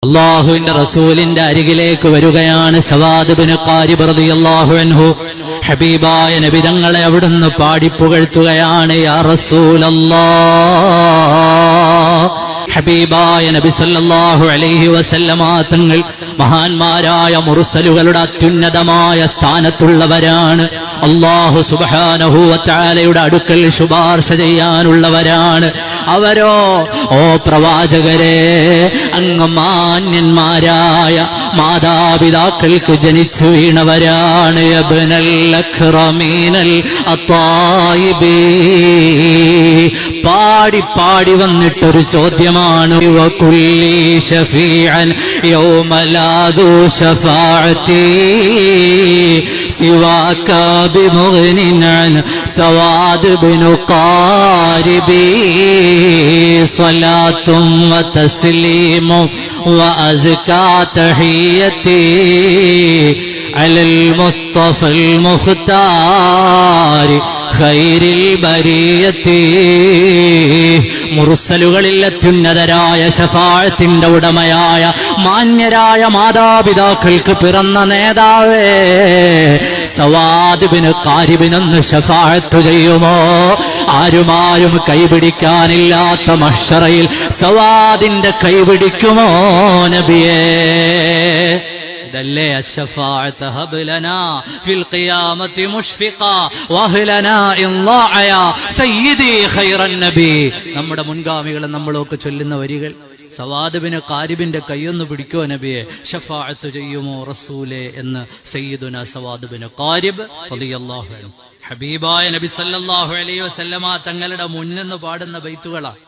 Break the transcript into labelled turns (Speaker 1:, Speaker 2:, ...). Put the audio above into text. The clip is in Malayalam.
Speaker 1: അള്ളാഹുവിന്റെ റസൂലിന്റെ അരികിലേക്ക് വരികയാണ് സവാദ് ബിൻ ഖാരിബ് റളിയല്ലാഹു അൻഹു. ഹബീബായ നബി തങ്ങളെ അവിടുന്ന് പാടിപ്പുകഴ്ത്തുകയാണ്, യാ റസൂലല്ലാഹ്. ഹബീബായ നബി സല്ലല്ലാഹു അലൈഹി വസല്ലമ തങ്ങൾ മഹാന്മാരായ മുർസലുകളുടെ അത്യുന്നതമായ സ്ഥാനത്തുള്ളവരാണ്. അല്ലാഹു സുബ്ഹാനഹു വ തആലയുടെ അടുക്കൽ ശുപാർശ ചെയ്യാനുള്ളവരാണ്. അവരോ, ഓ പ്രവാചകരെ, അങ്ങ് മാന്യന്മാരായ മാതാപിതാക്കൾക്ക് ജനിച്ചു വീണവരാണ്. യബ്നൽ അക്റമീനൽ അത്തായിബീ. പാടി പാടി വന്നിട്ടൊരു ചോദ്യമാണ്, വകുല്ലി ശഫീഅൻ യൗമ ലാ ദു ശഫാഅതി സിവാക ബിമുഗ്നിൻ അൻ സവാദ് ബിൻ ഖാരിബി. സ്വലാത്തും വതസ്ലീമും വഅസ്കാ തഹിയ്യതി അലൽ മുസ്തഫൽ മുഖ്താരി ഖൈരിൽ ബരിയത്തി. മുർസലുകളിൽ അത്യുന്നതരായ ശഫാഅത്തിന്റെ ഉടമയായ മാന്യരായ മാതാപിതാക്കൾക്ക് പിറന്ന നേതാവേ, സവാദ് ബിൻ ഖാരിബിനൊന്ന് ശഫാഅത്ത് ചെയ്യുമോ? ആരുമാരും കൈപിടിക്കാനില്ലാത്ത മഹ്ശറയിൽ സവാദിന്റെ കൈപിടിക്കുമോ നബിയേ? ഇതല്ലേ അശ്ശഫാഅത ഹബ് ലനാ ഫിൽ ഖിയാമത്തി മുഷ്ഫിഖാ വഹ്ലനാ ഇൻളാഅ സയ്യിദി ഖൈറൻ നബി. നമ്മുടെ മുൻഗാമികൾ നമ്മളൊക്കെ ചൊല്ലുന്ന വരികൾ. സവാദ് ബിൻ ഖാരിബിന്റെ കൈയൊന്ന് പിടിക്കോ നബിയെ, ശഫാഅത്ത് ചെയ്യുമോ റസൂലേ എന്ന് സയ്യിദുനാ സവാദ് ബിൻ ഖാരിബ് റളിയല്ലാഹു അൻഹു ഹബീബായ നബി സല്ലല്ലാഹു അലൈഹി വസല്ലമ തങ്ങളുടെ മുന്നിൽ നിന്ന് പാടുന്ന ബൈത്തുകളാണ്.